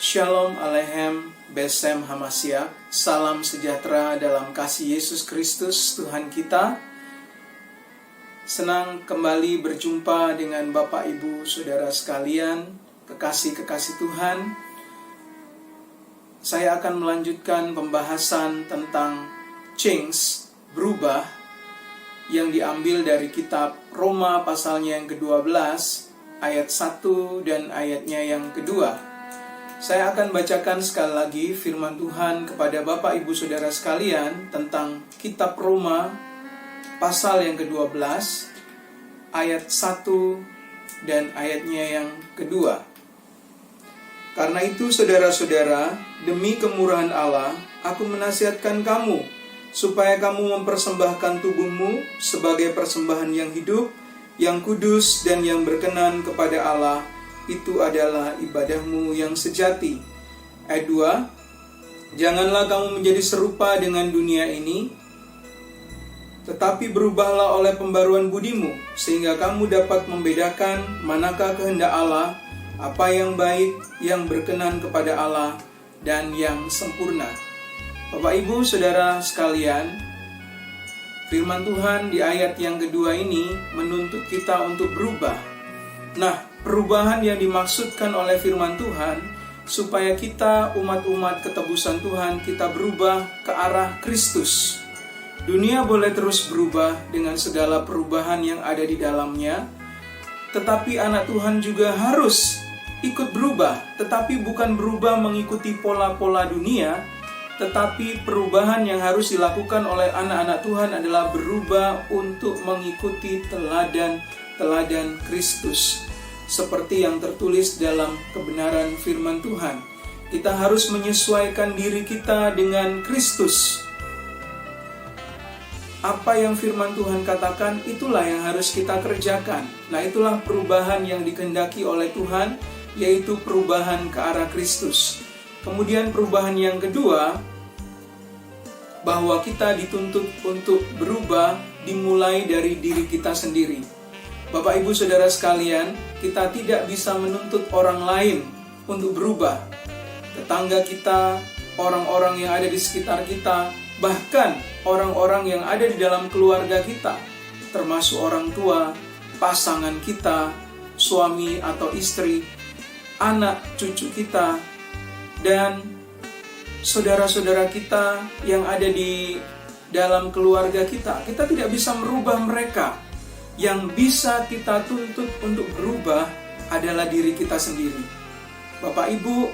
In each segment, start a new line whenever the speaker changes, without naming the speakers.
Shalom Aleichem Besem Hamashiach. Salam sejahtera dalam kasih Yesus Kristus Tuhan kita. Senang kembali berjumpa dengan Bapak Ibu Saudara sekalian, kekasih-kekasih Tuhan. Saya akan melanjutkan pembahasan tentang change, berubah, yang diambil dari kitab Roma pasalnya yang ke-12 ayat 1 dan ayatnya yang kedua. Saya akan bacakan sekali lagi firman Tuhan kepada Bapak Ibu Saudara sekalian tentang kitab Roma pasal yang ke-12 ayat 1 dan ayatnya yang kedua. Karena itu saudara-saudara, demi kemurahan Allah, aku menasihatkan kamu supaya kamu mempersembahkan tubuhmu sebagai persembahan yang hidup, yang kudus dan yang berkenan kepada Allah. Itu adalah ibadahmu yang sejati. Ayat 2, janganlah kamu menjadi serupa dengan dunia ini, tetapi berubahlah oleh pembaruan budimu, sehingga kamu dapat membedakan manakah kehendak Allah, apa yang baik, yang berkenan kepada Allah, dan yang sempurna. Bapak Ibu Saudara sekalian, firman Tuhan di ayat yang kedua ini menuntut kita untuk berubah. Nah, perubahan yang dimaksudkan oleh firman Tuhan supaya kita umat-umat ketebusan Tuhan, kita berubah ke arah Kristus. Dunia boleh terus berubah dengan segala perubahan yang ada di dalamnya, tetapi anak Tuhan juga harus ikut berubah, tetapi bukan berubah mengikuti pola-pola dunia, tetapi perubahan yang harus dilakukan oleh anak-anak Tuhan adalah berubah untuk mengikuti teladan Kristus. Seperti yang tertulis dalam kebenaran firman Tuhan, kita harus menyesuaikan diri kita dengan Kristus. Apa yang firman Tuhan katakan, itulah yang harus kita kerjakan. Nah, itulah perubahan yang dikehendaki oleh Tuhan, yaitu perubahan ke arah Kristus. Kemudian perubahan yang kedua, bahwa kita dituntut untuk berubah dimulai dari diri kita sendiri. Bapak Ibu Saudara sekalian, kita tidak bisa menuntut orang lain untuk berubah. Tetangga kita, orang-orang yang ada di sekitar kita, bahkan orang-orang yang ada di dalam keluarga kita, termasuk orang tua, pasangan kita, suami atau istri, anak cucu kita, dan saudara-saudara kita yang ada di dalam keluarga kita. Kita tidak bisa merubah mereka. Yang bisa kita tuntut untuk berubah adalah diri kita sendiri. Bapak Ibu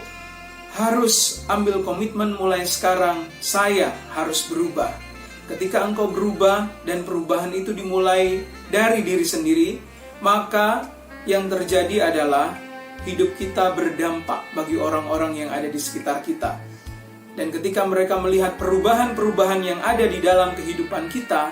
harus ambil komitmen mulai sekarang, saya harus berubah. Ketika engkau berubah dan perubahan itu dimulai dari diri sendiri, maka yang terjadi adalah hidup kita berdampak bagi orang-orang yang ada di sekitar kita. Dan ketika mereka melihat perubahan-perubahan yang ada di dalam kehidupan kita,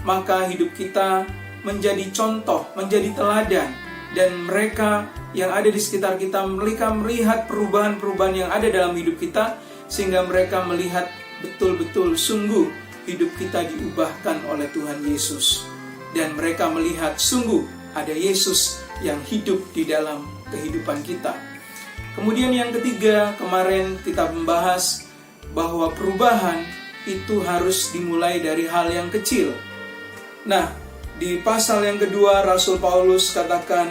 maka hidup kita menjadi contoh, menjadi teladan. Dan mereka yang ada di sekitar kita, mereka melihat perubahan-perubahan yang ada dalam hidup kita, sehingga mereka melihat betul-betul sungguh hidup kita diubahkan oleh Tuhan Yesus. Dan mereka melihat sungguh ada Yesus yang hidup di dalam kehidupan kita. Kemudian yang ketiga, kemarin kita membahas bahwa perubahan itu harus dimulai dari hal yang kecil. Nah, di pasal yang kedua, Rasul Paulus katakan,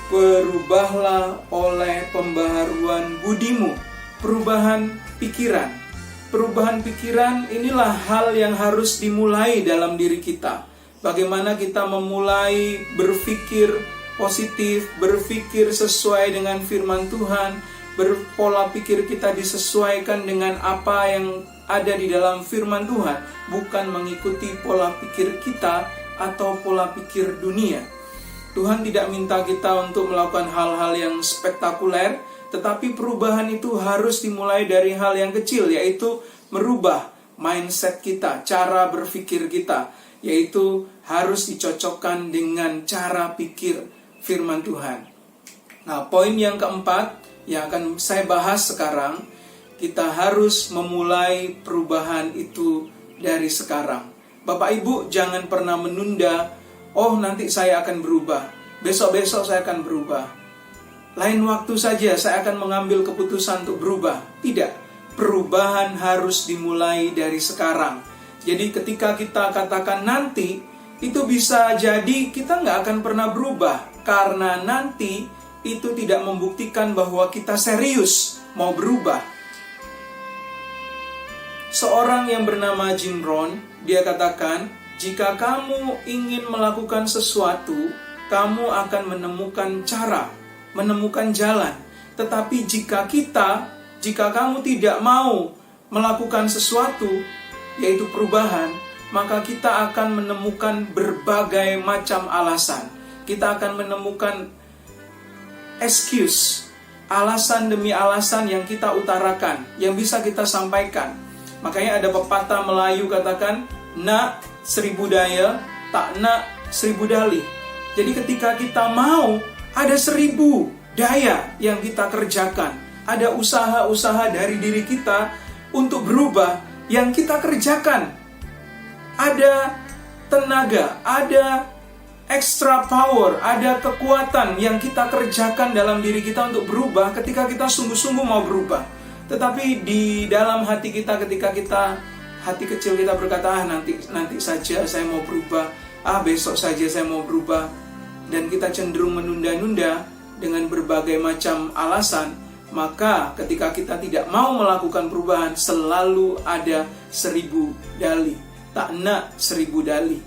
berubahlah oleh pembaharuan budimu, perubahan pikiran. Perubahan pikiran inilah hal yang harus dimulai dalam diri kita. Bagaimana kita memulai berpikir positif, berpikir sesuai dengan firman Tuhan, berpola pikir kita disesuaikan dengan apa yang ada di dalam firman Tuhan, bukan mengikuti pola pikir kita atau pola pikir dunia. Tuhan tidak minta kita untuk melakukan hal-hal yang spektakuler, tetapi perubahan itu harus dimulai dari hal yang kecil, yaitu merubah mindset kita, cara berpikir kita, yaitu harus dicocokkan dengan cara pikir firman Tuhan. Nah, poin yang keempat yang akan saya bahas sekarang, kita harus memulai perubahan itu dari sekarang. Bapak Ibu jangan pernah menunda, oh nanti saya akan berubah, besok-besok saya akan berubah. lain waktu saja saya akan mengambil keputusan untuk berubah. Tidak, perubahan harus dimulai dari sekarang. Jadi ketika kita katakan nanti, itu bisa jadi kita nggak akan pernah berubah. Karena nanti itu tidak membuktikan bahwa kita serius mau berubah. Seorang yang bernama Jim Rohn, dia katakan, jika kamu ingin melakukan sesuatu, kamu akan menemukan cara, menemukan jalan. Tetapi jika kamu tidak mau melakukan sesuatu, yaitu perubahan, maka kita akan menemukan berbagai macam alasan. Kita akan menemukan excuse, alasan demi alasan yang kita utarakan, yang bisa kita sampaikan. Makanya ada pepatah Melayu katakan, nak 1000 daya, tak nak 1000 dalih. Jadi ketika kita mau, ada 1000 daya yang kita kerjakan. Ada usaha-usaha dari diri kita untuk berubah yang kita kerjakan. Ada tenaga, ada extra power, ada kekuatan yang kita kerjakan dalam diri kita untuk berubah ketika kita sungguh-sungguh mau berubah. Tetapi di dalam hati kita, ketika hati kecil kita berkata, nanti saja saya mau berubah, besok saja saya mau berubah, dan kita cenderung menunda-nunda dengan berbagai macam alasan, maka ketika kita tidak mau melakukan perubahan, selalu ada 1000 dalih. Tak nak 1000 dalih.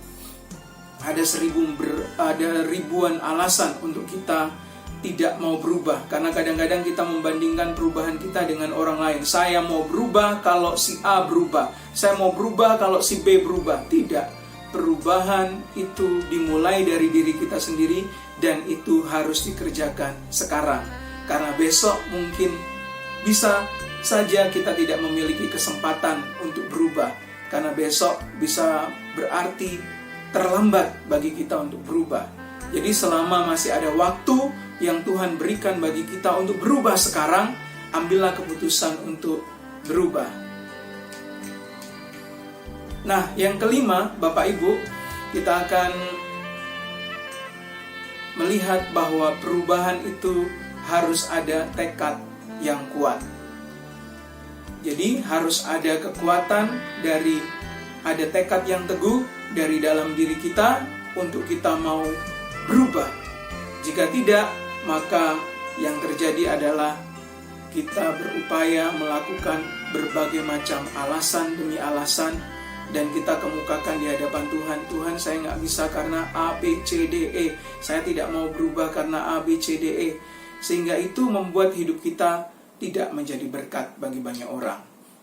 Ada ribuan alasan untuk kita tidak mau berubah. Karena kadang-kadang kita membandingkan perubahan kita dengan orang lain. Saya mau berubah kalau si A berubah. Saya mau berubah kalau si B berubah. Tidak. Perubahan itu dimulai dari diri kita sendiri, dan itu harus dikerjakan sekarang. Karena besok mungkin bisa saja kita tidak memiliki kesempatan untuk berubah. Karena besok bisa berarti terlambat bagi kita untuk berubah. Jadi selama masih ada waktu yang Tuhan berikan bagi kita untuk berubah sekarang, ambillah keputusan untuk berubah. Nah, yang kelima, Bapak Ibu, kita akan melihat bahwa perubahan itu harus ada tekad yang kuat. Jadi harus ada kekuatan ada tekad yang teguh dari dalam diri kita untuk kita mau berubah. Jika tidak, maka yang terjadi adalah kita berupaya melakukan berbagai macam alasan demi alasan, dan kita kemukakan di hadapan Tuhan, Tuhan saya nggak bisa karena A, B, C, D, E. Saya tidak mau berubah karena A, B, C, D, E. Sehingga itu membuat hidup kita tidak menjadi berkat bagi banyak orang.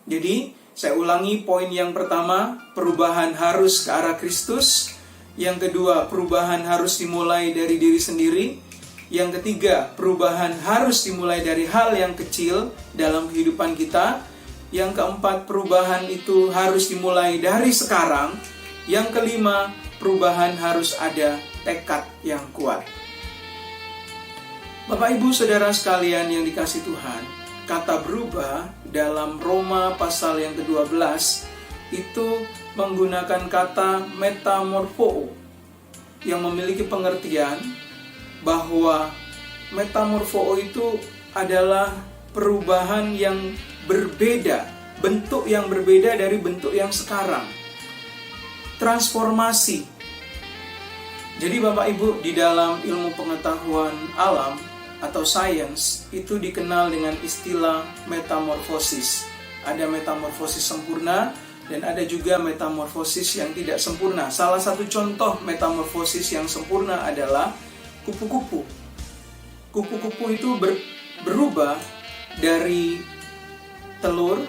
Jadi, saya ulangi poin yang pertama, perubahan harus ke arah Kristus. Yang kedua, perubahan harus dimulai dari diri sendiri. Yang ketiga, perubahan harus dimulai dari hal yang kecil dalam kehidupan kita. Yang keempat, perubahan itu harus dimulai dari sekarang. Yang kelima, perubahan harus ada tekad yang kuat. Bapak, Ibu, Saudara sekalian yang dikasihi Tuhan, kata berubah dalam Roma pasal yang ke-12 itu menggunakan kata metamorfo, yang memiliki pengertian bahwa metamorfo itu adalah perubahan yang berbeda, bentuk yang berbeda dari bentuk yang sekarang. Transformasi. Jadi Bapak Ibu, di dalam ilmu pengetahuan alam atau sains itu dikenal dengan istilah metamorfosis. Ada metamorfosis sempurna dan ada juga metamorfosis yang tidak sempurna. Salah satu contoh metamorfosis yang sempurna adalah kupu-kupu. Kupu-kupu itu berubah dari telur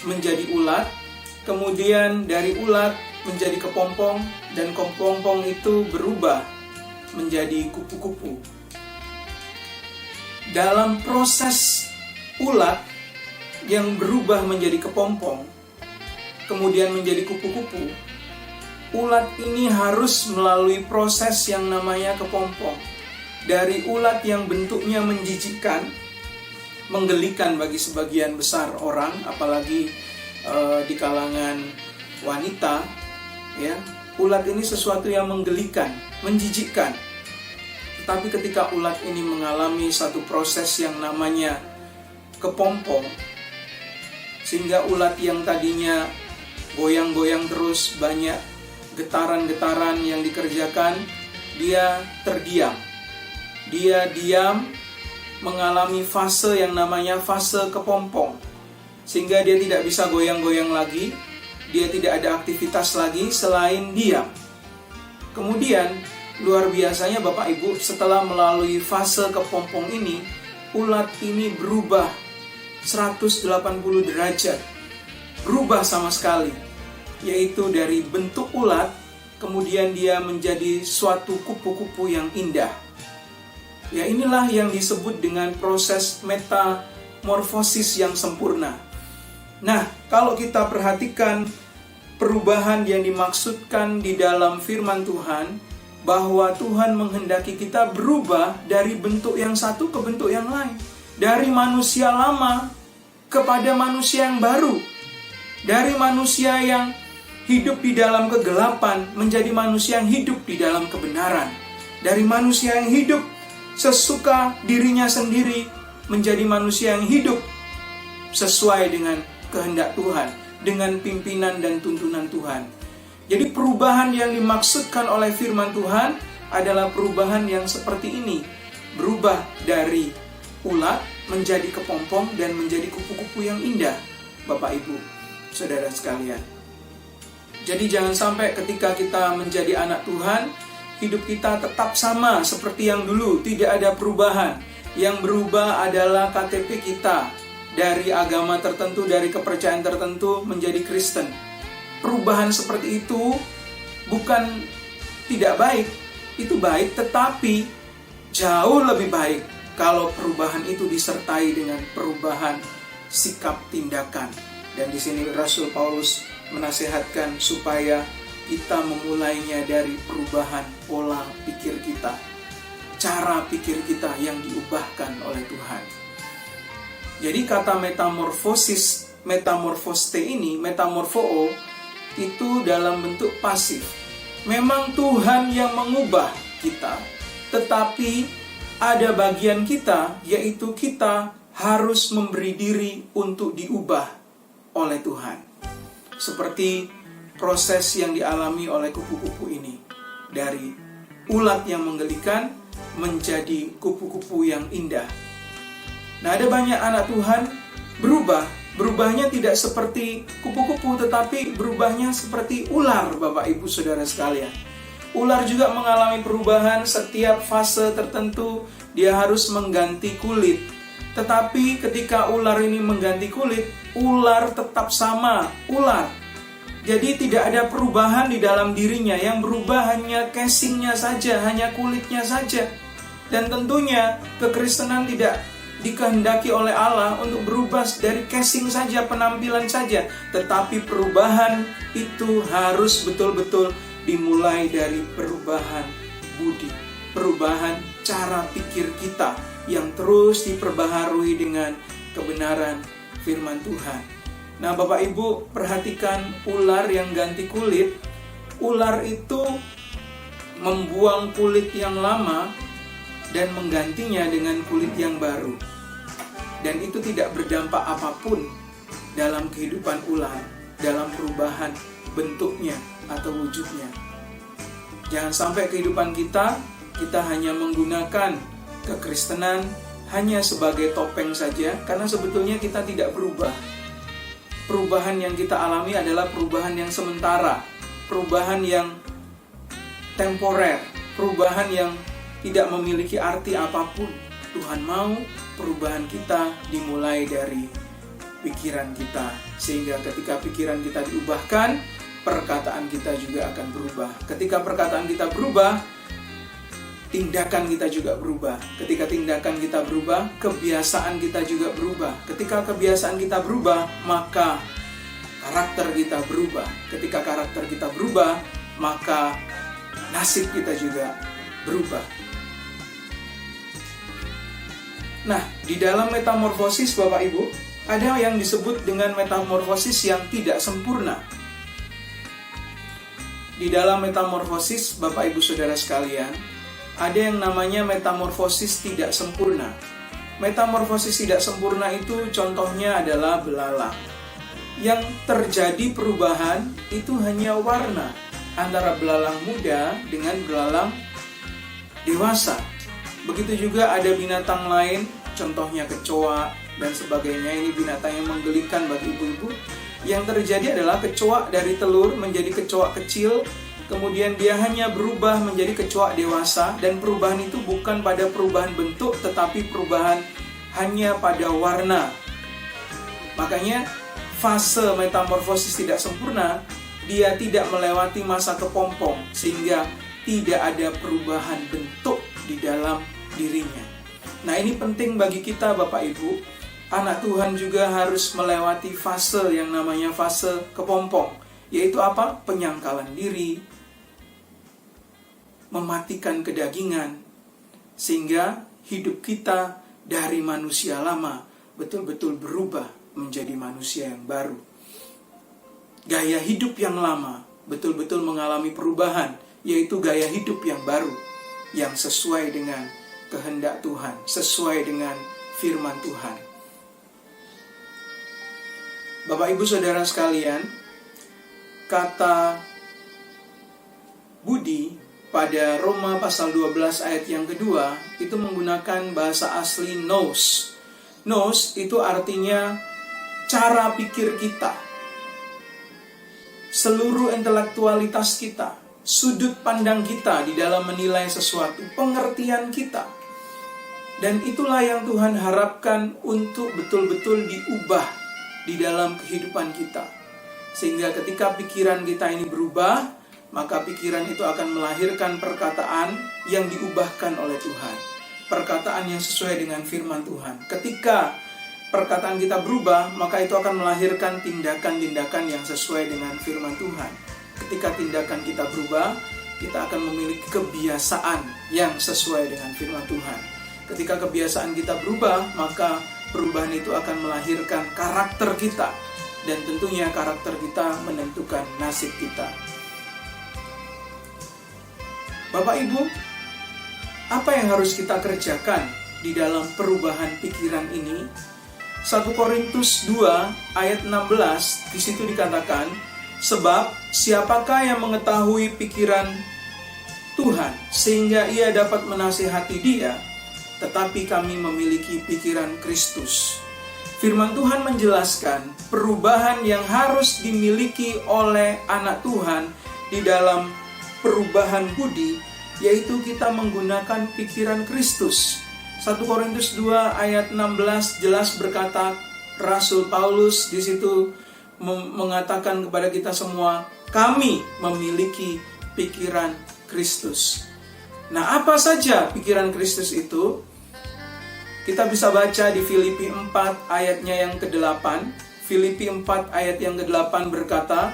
menjadi ulat, kemudian dari ulat menjadi kepompong, dan kepompong itu berubah menjadi kupu-kupu. Dalam proses ulat yang berubah menjadi kepompong, kemudian menjadi kupu-kupu, ulat ini harus melalui proses yang namanya kepompong. Dari ulat yang bentuknya menjijikkan, menggelikan bagi sebagian besar orang, apalagi di kalangan wanita, ya, ulat ini sesuatu yang menggelikan, menjijikkan. Tapi ketika ulat ini mengalami satu proses yang namanya kepompong, sehingga ulat yang tadinya goyang-goyang terus, banyak getaran-getaran yang dikerjakan, dia terdiam. Dia diam, mengalami fase yang namanya fase kepompong, sehingga dia tidak bisa goyang-goyang lagi, dia tidak ada aktivitas lagi selain diam. Kemudian luar biasanya Bapak Ibu, setelah melalui fase kepompong ini, ulat ini berubah 180 derajat, berubah sama sekali, yaitu dari bentuk ulat, kemudian dia menjadi suatu kupu-kupu yang indah. Ya, inilah yang disebut dengan proses metamorfosis yang sempurna. Nah, kalau kita perhatikan perubahan yang dimaksudkan di dalam firman Tuhan, bahwa Tuhan menghendaki kita berubah dari bentuk yang satu ke bentuk yang lain. Dari manusia lama kepada manusia yang baru. Dari manusia yang hidup di dalam kegelapan menjadi manusia yang hidup di dalam kebenaran. Dari manusia yang hidup sesuka dirinya sendiri menjadi manusia yang hidup sesuai dengan kehendak Tuhan, dengan pimpinan dan tuntunan Tuhan. Jadi perubahan yang dimaksudkan oleh firman Tuhan adalah perubahan yang seperti ini. Berubah dari ulat menjadi kepompong dan menjadi kupu-kupu yang indah, Bapak Ibu, saudara sekalian. Jadi jangan sampai ketika kita menjadi anak Tuhan, hidup kita tetap sama seperti yang dulu, tidak ada perubahan. Yang berubah adalah KTP kita, dari agama tertentu, dari kepercayaan tertentu menjadi Kristen. Perubahan seperti itu bukan tidak baik, itu baik, tetapi jauh lebih baik kalau perubahan itu disertai dengan perubahan sikap tindakan. Dan di sini Rasul Paulus menasihatkan supaya kita memulainya dari perubahan pola pikir kita, cara pikir kita yang diubahkan oleh Tuhan. Jadi kata metamorfoste ini, metamorfoo, itu dalam bentuk pasif. Memang Tuhan yang mengubah kita, tetapi ada bagian kita, yaitu kita harus memberi diri untuk diubah oleh Tuhan. Seperti proses yang dialami oleh kupu-kupu ini. Dari ulat yang menggelikan menjadi kupu-kupu yang indah. Nah, ada banyak anak Tuhan berubah. Berubahnya tidak seperti kupu-kupu, tetapi berubahnya seperti ular, Bapak Ibu Saudara sekalian. Ular juga mengalami perubahan setiap fase tertentu, dia harus mengganti kulit. Tetapi ketika ular ini mengganti kulit, ular tetap sama, ular. Jadi tidak ada perubahan di dalam dirinya, yang berubah hanya casingnya saja, hanya kulitnya saja. Dan tentunya kekristenan tidak dikehendaki oleh Allah untuk berubah dari casing saja, penampilan saja. Tetapi perubahan itu harus betul-betul dimulai dari perubahan budi, perubahan cara pikir kita yang terus diperbaharui dengan kebenaran firman Tuhan. Nah, Bapak Ibu perhatikan ular yang ganti kulit. Ular itu membuang kulit yang lama dan menggantinya dengan kulit yang baru. Dan itu tidak berdampak apapun dalam kehidupan ular, dalam perubahan bentuknya atau wujudnya. Jangan sampai kehidupan kita hanya menggunakan kekristenan hanya sebagai topeng saja, karena sebetulnya kita tidak berubah. Perubahan yang kita alami adalah perubahan yang sementara, perubahan yang temporer, perubahan yang tidak memiliki arti apapun. Tuhan mau perubahan kita dimulai dari pikiran kita, sehingga ketika pikiran kita diubahkan, perkataan kita juga akan berubah. Ketika perkataan kita berubah, tindakan kita juga berubah. Ketika tindakan kita berubah, kebiasaan kita juga berubah. Ketika kebiasaan kita berubah, maka karakter kita berubah. Ketika karakter kita berubah, maka nasib kita juga berubah. Nah, di dalam metamorfosis Bapak Ibu, ada yang disebut dengan metamorfosis yang tidak sempurna. Di dalam metamorfosis Bapak Ibu Saudara sekalian, ada yang namanya metamorfosis tidak sempurna. Metamorfosis tidak sempurna itu contohnya adalah belalang. Yang terjadi perubahan itu hanya warna antara belalang muda dengan belalang dewasa. Begitu juga ada binatang lain, contohnya kecoa dan sebagainya. Ini binatang yang menggelikan bagi ibu-ibu. Yang terjadi adalah kecoa dari telur menjadi kecoa kecil, kemudian dia hanya berubah menjadi kecoa dewasa, dan perubahan itu bukan pada perubahan bentuk, tetapi perubahan hanya pada warna. Makanya fase metamorfosis tidak sempurna, dia tidak melewati masa kepompong, sehingga tidak ada perubahan bentuk di dalam dirinya. Nah, ini penting bagi kita Bapak Ibu. Anak Tuhan juga harus melewati fase yang namanya fase kepompong, yaitu apa? Penyangkalan diri, mematikan kedagingan, sehingga hidup kita dari manusia lama betul-betul berubah menjadi manusia yang baru. Gaya hidup yang lama betul-betul mengalami perubahan, yaitu gaya hidup yang baru, yang sesuai dengan kehendak Tuhan, sesuai dengan firman Tuhan. Bapak Ibu Saudara sekalian, kata budi pada Roma pasal 12 ayat yang kedua itu menggunakan bahasa asli nous. Nous itu artinya cara pikir kita, seluruh intelektualitas kita, sudut pandang kita di dalam menilai sesuatu, pengertian kita. Dan itulah yang Tuhan harapkan untuk betul-betul diubah di dalam kehidupan kita. Sehingga ketika pikiran kita ini berubah, maka pikiran itu akan melahirkan perkataan yang diubahkan oleh Tuhan. Perkataan yang sesuai dengan firman Tuhan. Ketika perkataan kita berubah, maka itu akan melahirkan tindakan-tindakan yang sesuai dengan firman Tuhan. Ketika tindakan kita berubah, kita akan memiliki kebiasaan yang sesuai dengan firman Tuhan. Ketika kebiasaan kita berubah, maka perubahan itu akan melahirkan karakter kita. Dan tentunya karakter kita menentukan nasib kita. Bapak Ibu, apa yang harus kita kerjakan di dalam perubahan pikiran ini? 1 Korintus 2 ayat 16, di situ dikatakan, sebab siapakah yang mengetahui pikiran Tuhan sehingga ia dapat menasihati dia, tetapi kami memiliki pikiran Kristus. Firman Tuhan menjelaskan perubahan yang harus dimiliki oleh anak Tuhan di dalam perubahan budi, yaitu kita menggunakan pikiran Kristus. 1 Korintus 2 ayat 16 jelas berkata, Rasul Paulus di situ mengatakan kepada kita semua, kami memiliki pikiran Kristus. Nah, apa saja pikiran Kristus itu? Kita bisa baca di Filipi 4 ayatnya yang ke-8. Filipi 4 ayat yang ke-8 berkata,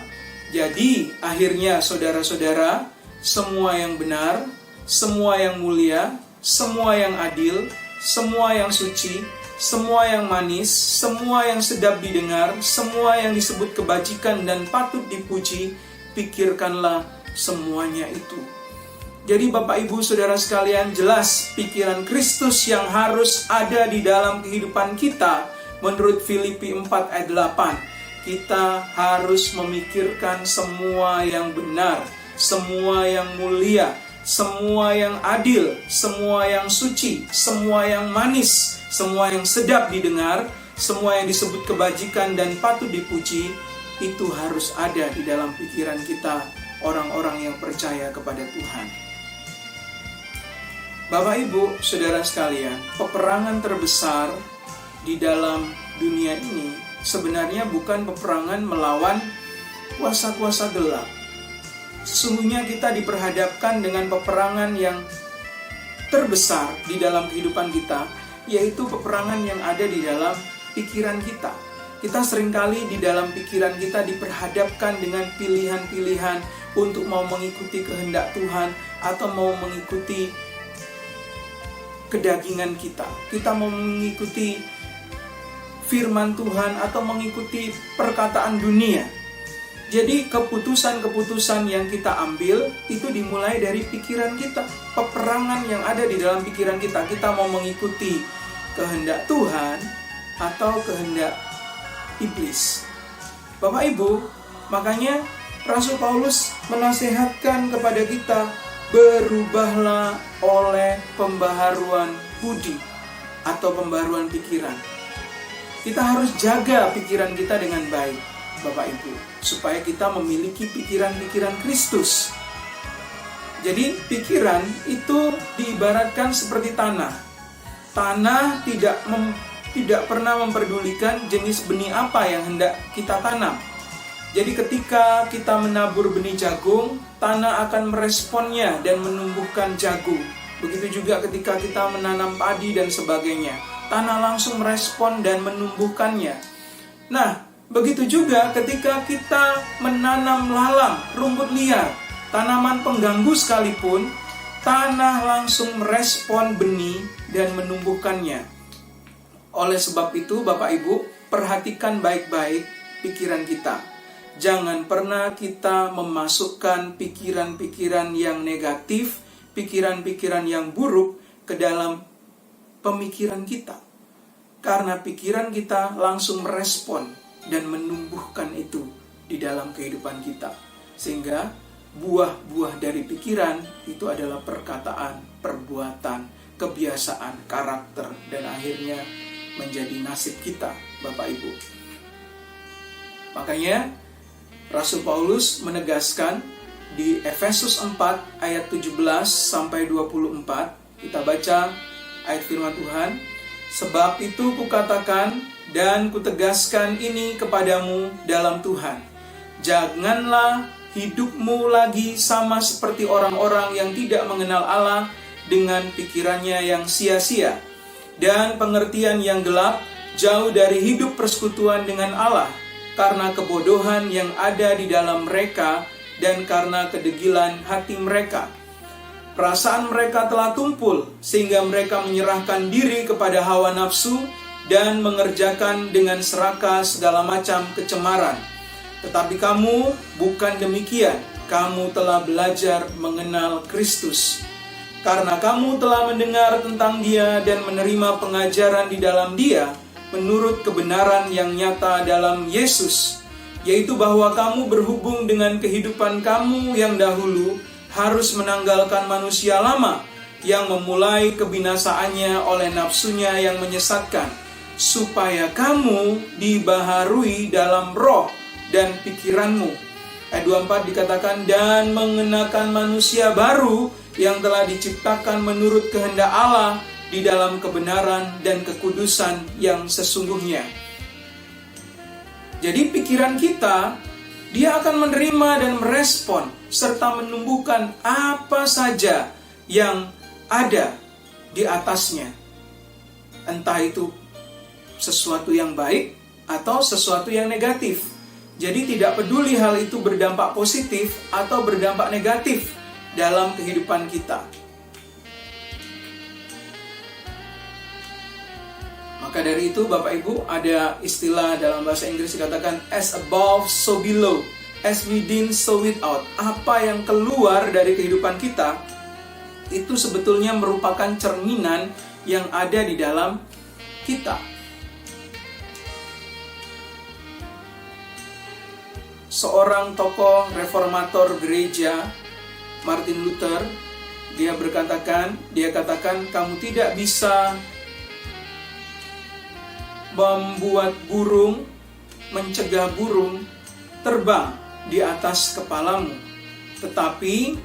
jadi akhirnya saudara-saudara, semua yang benar, semua yang mulia, semua yang adil, semua yang suci, semua yang manis, semua yang sedap didengar, semua yang disebut kebajikan dan patut dipuji, pikirkanlah semuanya itu. Jadi Bapak Ibu Saudara sekalian, jelas pikiran Kristus yang harus ada di dalam kehidupan kita. Menurut Filipi 4 ayat 8, kita harus memikirkan semua yang benar, semua yang mulia, semua yang adil, semua yang suci, semua yang manis, semua yang sedap didengar, semua yang disebut kebajikan dan patut dipuji, itu harus ada di dalam pikiran kita, orang-orang yang percaya kepada Tuhan. Bapak Ibu, Saudara sekalian, peperangan terbesar di dalam dunia ini sebenarnya bukan peperangan melawan kuasa-kuasa gelap. Sesungguhnya kita diperhadapkan dengan peperangan yang terbesar di dalam kehidupan kita, yaitu peperangan yang ada di dalam pikiran kita. Kita seringkali di dalam pikiran kita diperhadapkan dengan pilihan-pilihan untuk mau mengikuti kehendak Tuhan atau mau mengikuti kedagingan kita. Kita mau mengikuti firman Tuhan atau mengikuti perkataan dunia. Jadi keputusan-keputusan yang kita ambil itu dimulai dari pikiran kita. Peperangan yang ada di dalam pikiran kita. Kita mau mengikuti kehendak Tuhan atau kehendak iblis. Bapak Ibu, makanya Rasul Paulus menasehatkan kepada kita, berubahlah oleh pembaharuan budi atau pembaharuan pikiran. Kita harus jaga pikiran kita dengan baik, Bapak Ibu, supaya kita memiliki pikiran-pikiran Kristus. Jadi pikiran itu diibaratkan seperti tanah. Tanah tidak pernah memperdulikan jenis benih apa yang hendak kita tanam. Jadi ketika kita menabur benih jagung, tanah akan meresponnya dan menumbuhkan jagung. Begitu juga ketika kita menanam padi dan sebagainya, tanah langsung merespon dan menumbuhkannya. Nah, begitu juga ketika kita menanam lalang, rumput liar, tanaman pengganggu sekalipun, tanah langsung merespon benih dan menumbuhkannya. Oleh sebab itu, Bapak Ibu, perhatikan baik-baik pikiran kita. Jangan pernah kita memasukkan pikiran-pikiran yang negatif, pikiran-pikiran yang buruk ke dalam pemikiran kita. Karena pikiran kita langsung merespon dan menumbuhkan itu di dalam kehidupan kita. Sehingga buah-buah dari pikiran itu adalah perkataan, perbuatan, kebiasaan, karakter, dan akhirnya menjadi nasib kita, Bapak Ibu. Makanya Rasul Paulus menegaskan di Efesus 4 ayat 17 sampai 24, kita baca ayat firman Tuhan. Sebab itu kukatakan dan kutegaskan ini kepadamu dalam Tuhan, janganlah hidupmu lagi sama seperti orang-orang yang tidak mengenal Allah, dengan pikirannya yang sia-sia dan pengertian yang gelap, jauh dari hidup persekutuan dengan Allah, karena kebodohan yang ada di dalam mereka dan karena kedegilan hati mereka. Perasaan mereka telah tumpul sehingga mereka menyerahkan diri kepada hawa nafsu dan mengerjakan dengan serakah segala macam kecemaran. Tetapi kamu bukan demikian, kamu telah belajar mengenal Kristus. Karena kamu telah mendengar tentang Dia dan menerima pengajaran di dalam Dia, menurut kebenaran yang nyata dalam Yesus, yaitu bahwa kamu berhubung dengan kehidupan kamu yang dahulu harus menanggalkan manusia lama yang memulai kebinasaannya oleh nafsunya yang menyesatkan, supaya kamu dibaharui dalam roh dan pikiranmu. Ayat 24 dikatakan, dan mengenakan manusia baru yang telah diciptakan menurut kehendak Allah di dalam kebenaran dan kekudusan yang sesungguhnya. Jadi pikiran kita, dia akan menerima dan merespon serta menumbuhkan apa saja yang ada di atasnya. Entah itu sesuatu yang baik atau sesuatu yang negatif. Jadi tidak peduli hal itu berdampak positif atau berdampak negatif dalam kehidupan kita. Maka dari itu Bapak Ibu, ada istilah dalam bahasa Inggris dikatakan as above so below, as within so without. Apa yang keluar dari kehidupan kita itu sebetulnya merupakan cerminan yang ada di dalam kita. Seorang tokoh reformator gereja, Martin Luther, dia katakan kamu tidak bisa mencegah burung terbang di atas kepalamu, tetapi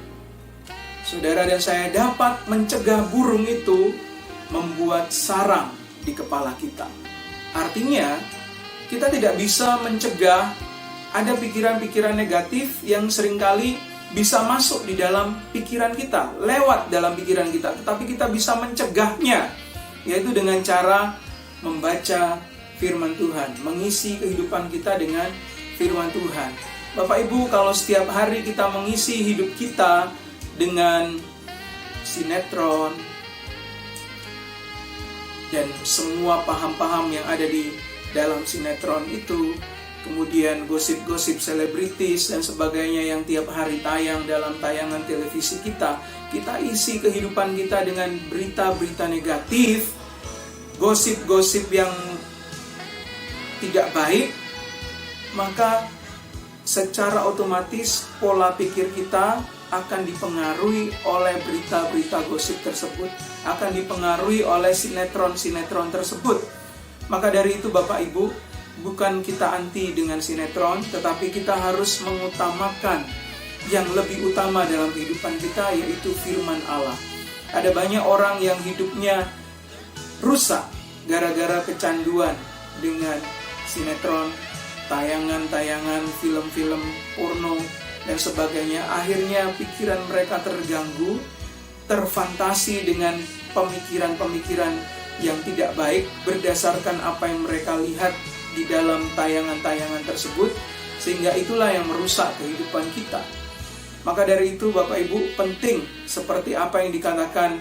saudara dan saya dapat mencegah burung itu membuat sarang di kepala kita. Artinya kita tidak bisa mencegah ada pikiran-pikiran negatif yang seringkali bisa masuk di dalam pikiran kita, lewat dalam pikiran kita, tetapi kita bisa mencegahnya, yaitu dengan cara membaca firman Tuhan, mengisi kehidupan kita dengan firman Tuhan. Bapak Ibu, kalau setiap hari kita mengisi hidup kita dengan sinetron dan semua paham-paham yang ada di dalam sinetron itu, kemudian gosip-gosip selebritis dan sebagainya yang tiap hari tayang dalam tayangan televisi kita isi kehidupan kita dengan berita-berita negatif, gosip-gosip yang tidak baik, maka secara otomatis pola pikir kita akan dipengaruhi oleh berita-berita gosip tersebut, akan dipengaruhi oleh sinetron-sinetron tersebut. Maka dari itu Bapak Ibu, bukan kita anti dengan sinetron, tetapi kita harus mengutamakan yang lebih utama dalam kehidupan kita, yaitu firman Allah. Ada banyak orang yang hidupnya rusak gara-gara kecanduan dengan sinetron, tayangan-tayangan, film-film porno, dan sebagainya. Akhirnya pikiran mereka terganggu, terfantasi dengan pemikiran-pemikiran yang tidak baik berdasarkan apa yang mereka lihat di dalam tayangan-tayangan tersebut, sehingga itulah yang merusak kehidupan kita. Maka dari itu Bapak Ibu, penting seperti apa yang dikatakan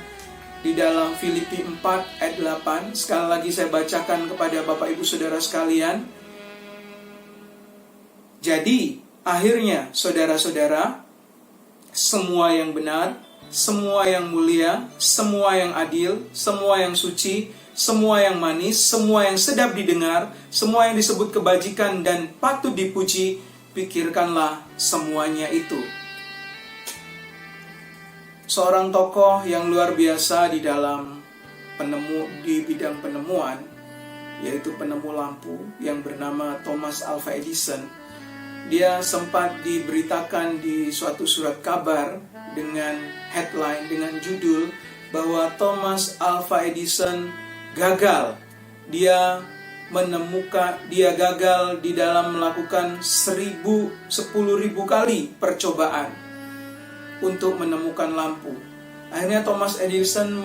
di dalam Filipi 4 ayat 8. Sekali lagi saya bacakan kepada Bapak Ibu Saudara sekalian. Jadi akhirnya saudara-saudara, semua yang benar, semua yang mulia, semua yang adil, semua yang suci, semua yang manis, semua yang sedap didengar, semua yang disebut kebajikan dan patut dipuji, pikirkanlah semuanya itu. Seorang tokoh yang luar biasa di bidang penemuan, yaitu penemu lampu, yang bernama Thomas Alva Edison. Dia sempat diberitakan di suatu surat kabar dengan headline, dengan judul bahwa Thomas Alva Edison gagal. Dia gagal di dalam melakukan 10.000 kali percobaan untuk menemukan lampu. Akhirnya Thomas Edison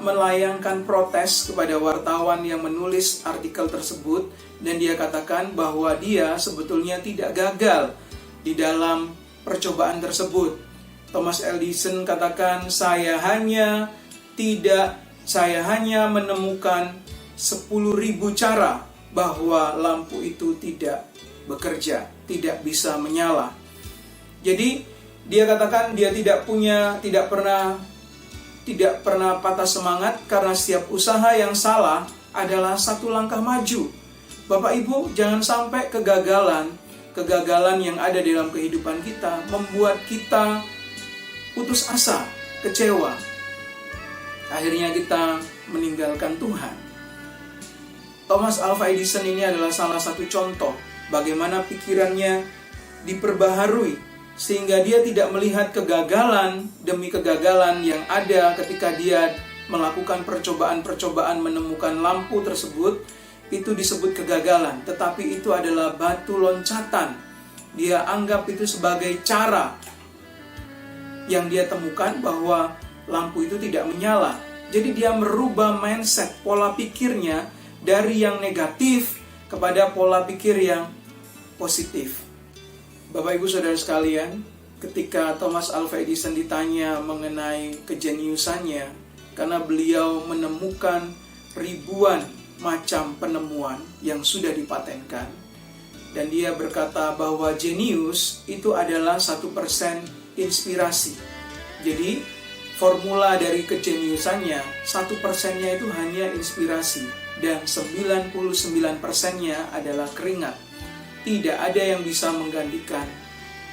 melayangkan protes kepada wartawan yang menulis artikel tersebut, dan dia katakan bahwa dia sebetulnya tidak gagal di dalam percobaan tersebut. Thomas Edison katakan, saya hanya menemukan 10.000 cara bahwa lampu itu tidak bekerja, tidak bisa menyala. Jadi dia katakan dia tidak pernah patah semangat, karena setiap usaha yang salah adalah satu langkah maju. Bapak Ibu, jangan sampai kegagalan yang ada dalam kehidupan kita membuat kita putus asa, kecewa. Akhirnya kita meninggalkan Tuhan. Thomas Alva Edison ini adalah salah satu contoh bagaimana pikirannya diperbaharui, sehingga dia tidak melihat kegagalan demi kegagalan yang ada ketika dia melakukan percobaan-percobaan menemukan lampu tersebut. Itu disebut kegagalan, tetapi itu adalah batu loncatan. Dia anggap itu sebagai cara yang dia temukan bahwa lampu itu tidak menyala. Jadi dia merubah mindset, pola pikirnya dari yang negatif kepada pola pikir yang positif. Bapak Ibu Saudara sekalian, ketika Thomas Alva Edison ditanya mengenai kejeniusannya, karena beliau menemukan ribuan macam penemuan yang sudah dipatenkan, dan dia berkata bahwa jenius itu adalah 1% inspirasi. Jadi formula dari kejeniusannya 1%-nya itu hanya inspirasi, dan 99%-nya adalah keringat. Tidak ada yang bisa menggantikan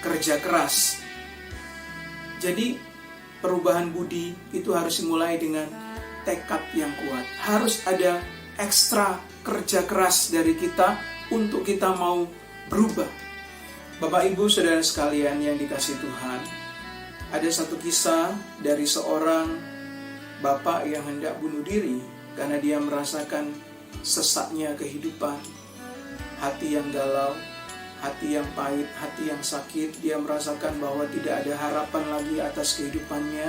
kerja keras. Jadi perubahan budi itu harus dimulai dengan tekad yang kuat. Harus ada ekstra kerja keras dari kita untuk kita mau berubah. Bapak Ibu Saudara sekalian yang dikasihi Tuhan, ada satu kisah dari seorang bapak yang hendak bunuh diri karena dia merasakan sesaknya kehidupan, hati yang galau, hati yang pahit, hati yang sakit. Dia merasakan bahwa tidak ada harapan lagi atas kehidupannya.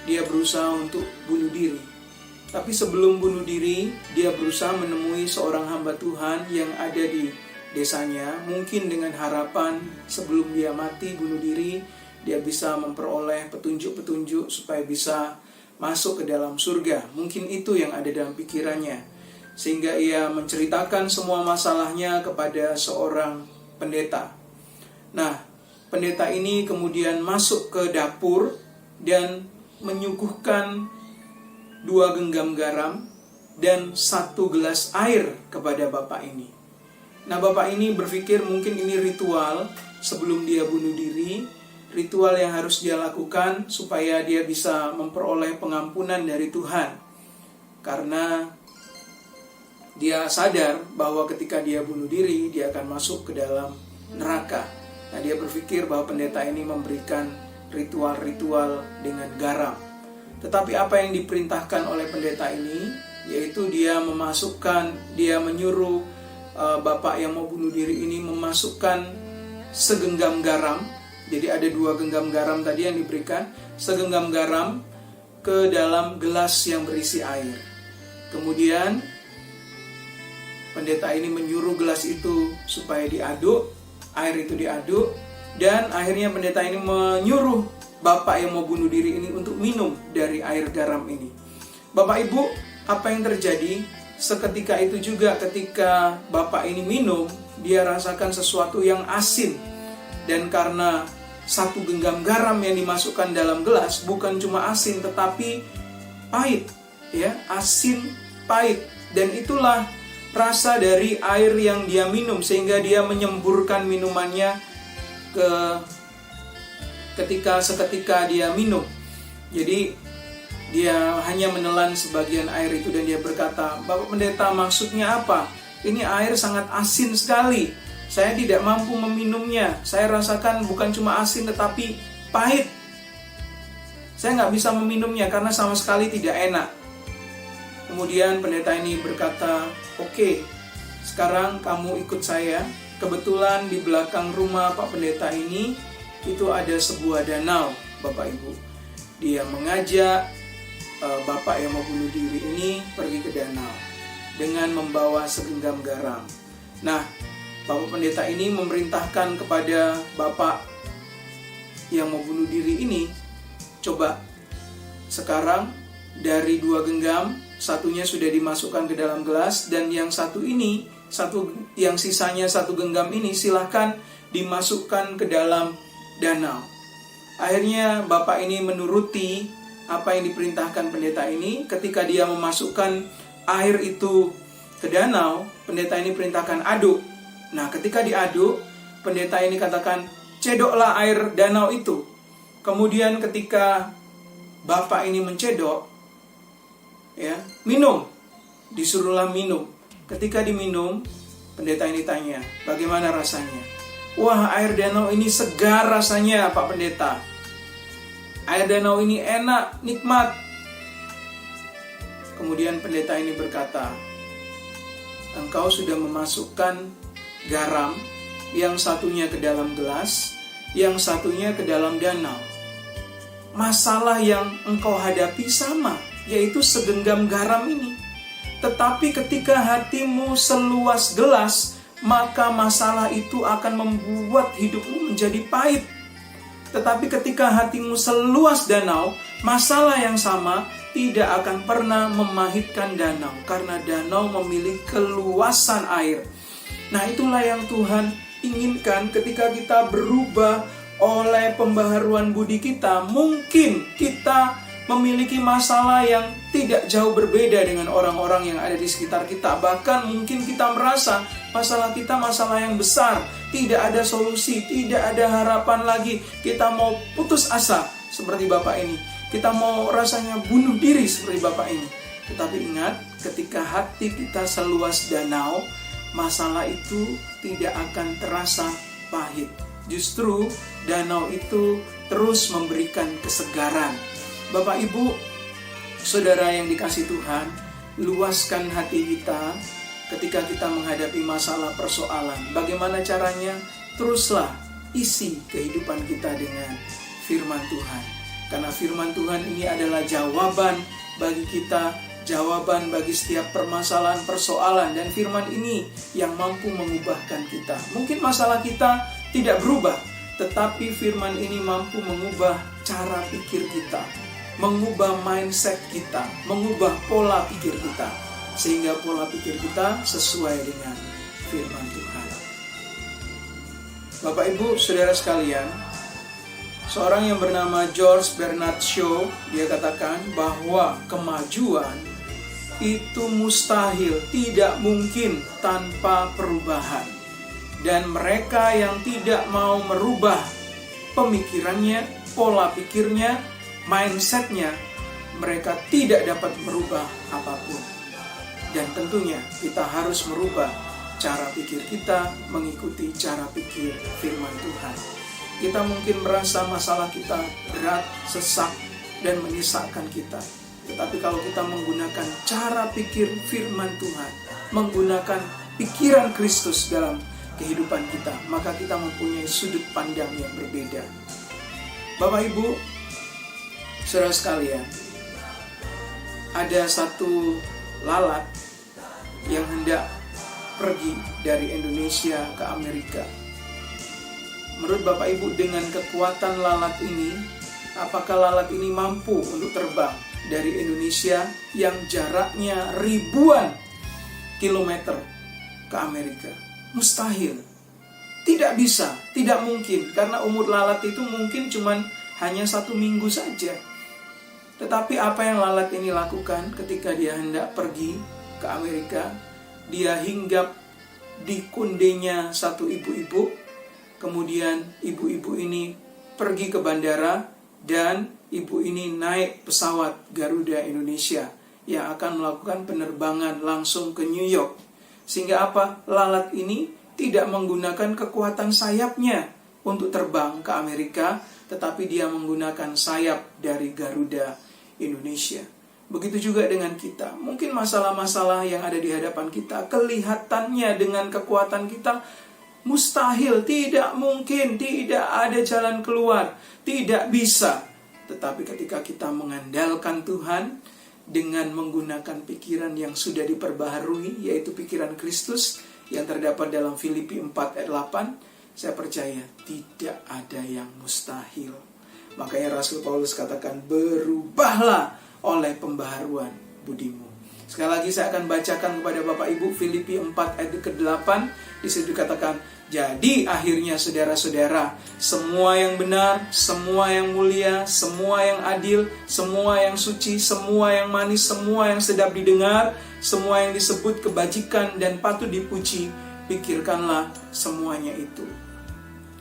Dia berusaha untuk bunuh diri. Tapi sebelum bunuh diri, dia berusaha menemui seorang hamba Tuhan yang ada di desanya. Mungkin dengan harapan sebelum dia mati bunuh diri, dia bisa memperoleh petunjuk-petunjuk supaya bisa masuk ke dalam surga. Mungkin itu yang ada dalam pikirannya. sehingga ia menceritakan semua masalahnya kepada seorang pendeta. Nah, pendeta ini kemudian masuk ke dapur dan menyuguhkan 2 genggam garam dan 1 gelas air kepada bapak ini. Nah, bapak ini berpikir mungkin ini ritual sebelum dia bunuh diri, ritual yang harus dia lakukan supaya dia bisa memperoleh pengampunan dari Tuhan. Karena dia sadar bahwa ketika dia bunuh diri, dia akan masuk ke dalam neraka. Nah, dia berpikir bahwa pendeta ini memberikan ritual-ritual dengan garam. Tetapi apa yang diperintahkan oleh pendeta ini, yaitu dia menyuruh bapak yang mau bunuh diri ini memasukkan segenggam garam. Jadi ada 2 genggam garam tadi yang diberikan, segenggam garam ke dalam gelas yang berisi air. Kemudian pendeta ini menyuruh gelas itu supaya diaduk, air itu diaduk, dan akhirnya pendeta ini menyuruh bapak yang mau bunuh diri ini untuk minum dari air garam ini. Bapak Ibu, apa yang terjadi? Seketika itu juga ketika bapak ini minum, dia rasakan sesuatu yang asin. Dan karena 1 genggam garam yang dimasukkan dalam gelas bukan cuma asin tetapi pahit, ya, asin pahit. Dan itulah rasa dari air yang dia minum, sehingga dia menyemburkan minumannya seketika dia minum. Jadi dia hanya menelan sebagian air itu dan dia berkata, "Bapak Pendeta, maksudnya apa? Ini air sangat asin sekali. Saya tidak mampu meminumnya. Saya rasakan bukan cuma asin tetapi pahit. Saya nggak bisa meminumnya karena sama sekali tidak enak." Kemudian pendeta ini berkata, "Oke, sekarang kamu ikut saya." Kebetulan di belakang rumah Pak Pendeta ini itu ada sebuah danau, Bapak Ibu. Dia mengajak bapak yang mau bunuh diri ini pergi ke danau dengan membawa segenggam garam. Nah, Bapak Pendeta ini memerintahkan kepada bapak yang mau bunuh diri ini, "Coba sekarang dari 2 genggam, satunya sudah dimasukkan ke dalam gelas, dan yang yang sisanya 1 genggam ini silahkan dimasukkan ke dalam danau." Akhirnya bapak ini menuruti apa yang diperintahkan pendeta ini. Ketika dia memasukkan air itu ke danau, pendeta ini perintahkan aduk. Nah, ketika diaduk, pendeta ini katakan, "Cedoklah air danau itu." Kemudian ketika bapak ini mencedok, ya, minum. Disuruhlah minum. Ketika diminum, pendeta ini tanya, "Bagaimana rasanya?" "Wah, air danau ini segar rasanya, Pak Pendeta. Air danau ini enak, nikmat." Kemudian pendeta ini berkata, "Engkau sudah memasukkan garam, yang satunya ke dalam gelas, yang satunya ke dalam danau. Masalah yang engkau hadapi sama, yaitu segenggam garam ini. Tetapi ketika hatimu seluas gelas, maka masalah itu akan membuat hidupmu menjadi pahit. Tetapi ketika hatimu seluas danau, masalah yang sama tidak akan pernah memahitkan danau, karena danau memiliki keluasan air." Nah, itulah yang Tuhan inginkan ketika kita berubah oleh pembaharuan budi kita. Mungkin kita memiliki masalah yang tidak jauh berbeda dengan orang-orang yang ada di sekitar kita. Bahkan mungkin kita merasa masalah kita masalah yang besar, tidak ada solusi, tidak ada harapan lagi. Kita mau putus asa seperti bapak ini. Kita mau rasanya bunuh diri seperti bapak ini. Tetapi ingat, ketika hati kita seluas danau, masalah itu tidak akan terasa pahit. Justru danau itu terus memberikan kesegaran. Bapak, Ibu, saudara yang dikasihi Tuhan, luaskan hati kita ketika kita menghadapi masalah persoalan. Bagaimana caranya? Teruslah isi kehidupan kita dengan firman Tuhan. Karena firman Tuhan ini adalah jawaban bagi kita, jawaban bagi setiap permasalahan, persoalan. Dan firman ini yang mampu mengubahkan kita. Mungkin masalah kita tidak berubah, tetapi firman ini mampu mengubah cara pikir kita, mengubah mindset kita, mengubah pola pikir kita. sehingga pola pikir kita sesuai dengan firman Tuhan. Bapak Ibu, saudara sekalian, seorang yang bernama George Bernard Shaw, dia katakan bahwa kemajuan itu mustahil, tidak mungkin tanpa perubahan. Dan mereka yang tidak mau merubah pemikirannya, pola pikirnya, mindsetnya, mereka tidak dapat merubah apapun. Dan tentunya kita harus merubah cara pikir kita mengikuti cara pikir firman Tuhan. Kita mungkin merasa masalah kita berat, sesak, dan menyesakkan kita. Tetapi kalau kita menggunakan cara pikir firman Tuhan, menggunakan pikiran Kristus dalam kehidupan kita, maka kita mempunyai sudut pandang yang berbeda. Bapak Ibu, saudara sekalian, ada satu lalat yang hendak pergi dari Indonesia ke Amerika. Menurut Bapak Ibu, dengan kekuatan lalat ini, apakah lalat ini mampu untuk terbang dari Indonesia yang jaraknya ribuan kilometer ke Amerika? Mustahil. Tidak bisa, tidak mungkin, karena umur lalat itu mungkin hanya 1 minggu saja. Tetapi apa yang lalat ini lakukan ketika dia hendak pergi ke Amerika? Dia hinggap di kundenya satu ibu-ibu. Kemudian ibu-ibu ini pergi ke bandara dan ibu ini naik pesawat Garuda Indonesia yang akan melakukan penerbangan langsung ke New York. Sehingga apa? Lalat ini tidak menggunakan kekuatan sayapnya untuk terbang ke Amerika, tetapi dia menggunakan sayap dari Garuda Indonesia. Begitu juga dengan kita. Mungkin masalah-masalah yang ada di hadapan kita, kelihatannya dengan kekuatan kita mustahil, tidak mungkin, tidak ada jalan keluar, tidak bisa. Tetapi ketika kita mengandalkan Tuhan dengan menggunakan pikiran yang sudah diperbaharui, yaitu pikiran Kristus yang terdapat dalam Filipi 4 ayat 8, saya percaya tidak ada yang mustahil. Makanya Rasul Paulus katakan, berubahlah oleh pembaharuan budimu. Sekali lagi saya akan bacakan kepada Bapak Ibu Filipi 4 ayat ke-8. Di situ dikatakan, jadi akhirnya saudara-saudara, semua yang benar, semua yang mulia, semua yang adil, semua yang suci, semua yang manis, semua yang sedap didengar, semua yang disebut kebajikan dan patut dipuji, pikirkanlah semuanya itu.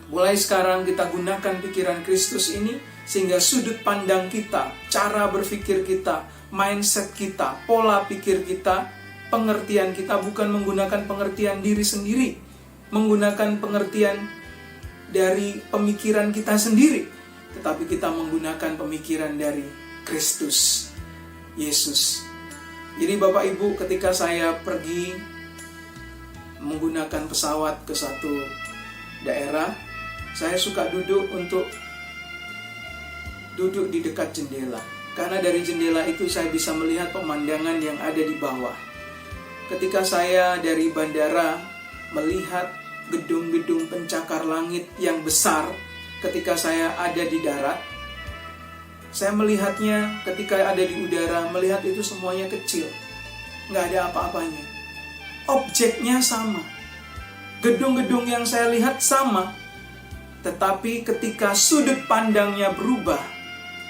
Mulai sekarang kita gunakan pikiran Kristus ini, sehingga sudut pandang kita, cara berpikir kita, mindset kita, pola pikir kita, pengertian kita bukan menggunakan pengertian diri sendiri, menggunakan pengertian dari pemikiran kita sendiri, tetapi kita menggunakan pemikiran dari Kristus Yesus. Jadi Bapak Ibu, ketika saya pergi menggunakan pesawat ke satu daerah, saya suka duduk di dekat jendela. Karena dari jendela itu saya bisa melihat pemandangan yang ada di bawah. Ketika saya dari bandara melihat gedung-gedung pencakar langit yang besar, ketika saya ada di darat, saya melihatnya ketika ada di udara, melihat itu semuanya kecil, nggak ada apa-apanya. Objeknya sama, gedung-gedung yang saya lihat sama, tetapi ketika sudut pandangnya berubah,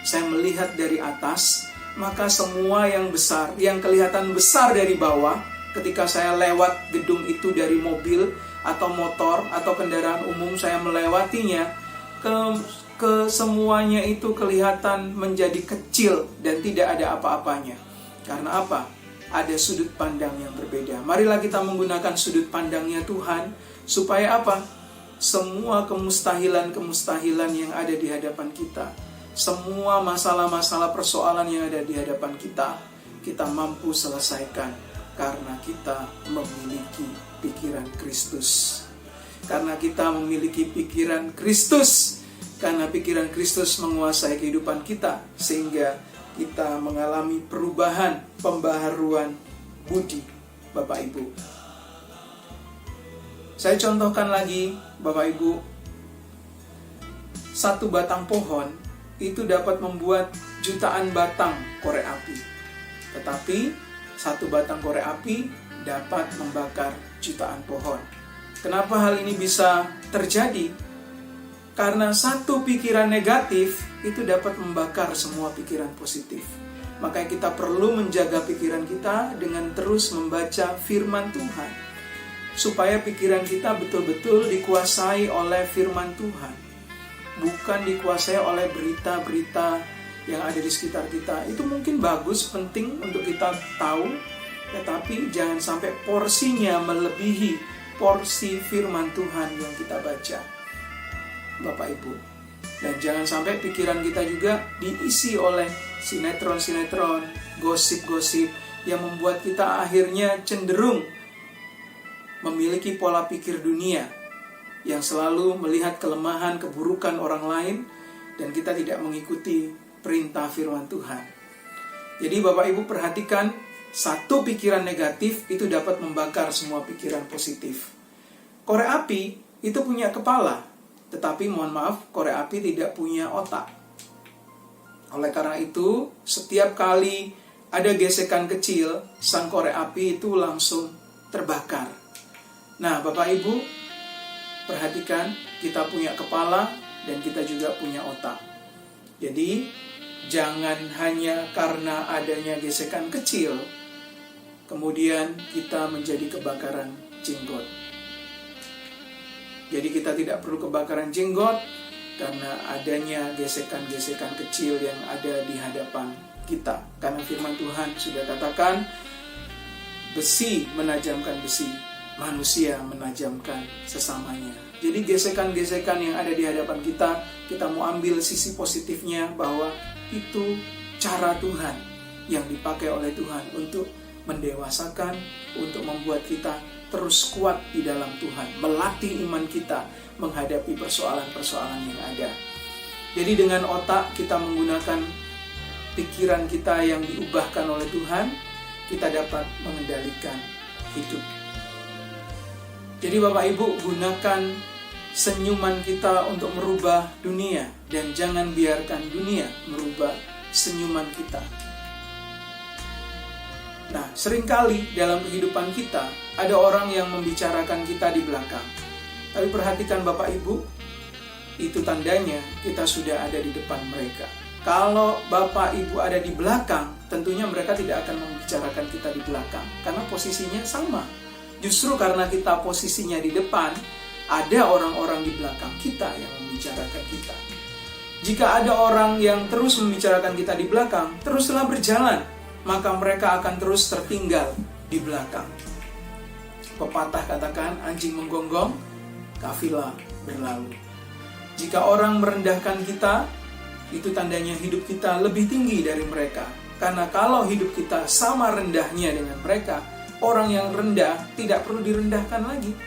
saya melihat dari atas, maka semua yang besar, yang kelihatan besar dari bawah, ketika saya lewat gedung itu dari mobil atau motor atau kendaraan umum, saya melewatinya, ke semuanya itu kelihatan menjadi kecil dan tidak ada apa-apanya. Karena apa? Ada sudut pandang yang berbeda. Marilah kita menggunakan sudut pandangnya Tuhan, supaya apa? Semua kemustahilan-kemustahilan yang ada di hadapan kita, semua masalah-masalah persoalan yang ada di hadapan kita, kita mampu selesaikan karena kita memiliki pikiran Kristus. Karena kita memiliki pikiran Kristus, karena pikiran Kristus menguasai kehidupan kita, sehingga kita mengalami perubahan, pembaharuan budi, Bapak Ibu. Saya contohkan lagi, Bapak Ibu, satu batang pohon itu dapat membuat jutaan batang korek api. Tetapi satu batang korek api dapat membakar jutaan pohon. Kenapa hal ini bisa terjadi? Karena satu pikiran negatif itu dapat membakar semua pikiran positif. Makanya kita perlu menjaga pikiran kita dengan terus membaca firman Tuhan, supaya pikiran kita betul-betul dikuasai oleh firman Tuhan, bukan dikuasai oleh berita-berita yang ada di sekitar kita. Itu mungkin bagus, penting untuk kita tahu, tetapi jangan sampai porsinya melebihi porsi firman Tuhan yang kita baca, Bapak Ibu. Dan jangan sampai pikiran kita juga diisi oleh sinetron-sinetron, gosip-gosip yang membuat kita akhirnya cenderung memiliki pola pikir dunia yang selalu melihat kelemahan, keburukan orang lain, dan kita tidak mengikuti perintah firman Tuhan. Jadi Bapak Ibu perhatikan, satu pikiran negatif itu dapat membakar semua pikiran positif. Korek api itu punya kepala, tetapi mohon maaf, korek api tidak punya otak. Oleh karena itu, setiap kali ada gesekan kecil, sang korek api itu langsung terbakar. Nah, Bapak Ibu, perhatikan, kita punya kepala dan kita juga punya otak. Jadi, jangan hanya karena adanya gesekan kecil, kemudian kita menjadi kebakaran jenggot. Jadi kita tidak perlu kebakaran jenggot karena adanya gesekan-gesekan kecil yang ada di hadapan kita. Karena firman Tuhan sudah katakan, besi menajamkan besi, manusia menajamkan sesamanya. Jadi gesekan-gesekan yang ada di hadapan kita mau ambil sisi positifnya, bahwa itu cara Tuhan yang dipakai oleh Tuhan untuk mendewasakan, untuk membuat kita terus kuat di dalam Tuhan, melatih iman kita menghadapi persoalan-persoalan yang ada. Jadi dengan otak kita menggunakan pikiran kita yang diubahkan oleh Tuhan, kita dapat mengendalikan hidup. Jadi Bapak Ibu, gunakan senyuman kita untuk merubah dunia, dan jangan biarkan dunia merubah senyuman kita. Nah, seringkali dalam kehidupan kita ada orang yang membicarakan kita di belakang. Tapi perhatikan Bapak Ibu, itu tandanya kita sudah ada di depan mereka. Kalau Bapak Ibu ada di belakang, tentunya mereka tidak akan membicarakan kita di belakang, karena posisinya sama. Justru karena kita posisinya di depan, ada orang-orang di belakang kita yang membicarakan kita. Jika ada orang yang terus membicarakan kita di belakang, teruslah berjalan, maka mereka akan terus tertinggal di belakang. Pepatah katakan, anjing menggonggong, kafilah berlalu. Jika orang merendahkan kita, itu tandanya hidup kita lebih tinggi dari mereka. Karena kalau hidup kita sama rendahnya dengan mereka, orang yang rendah tidak perlu direndahkan lagi.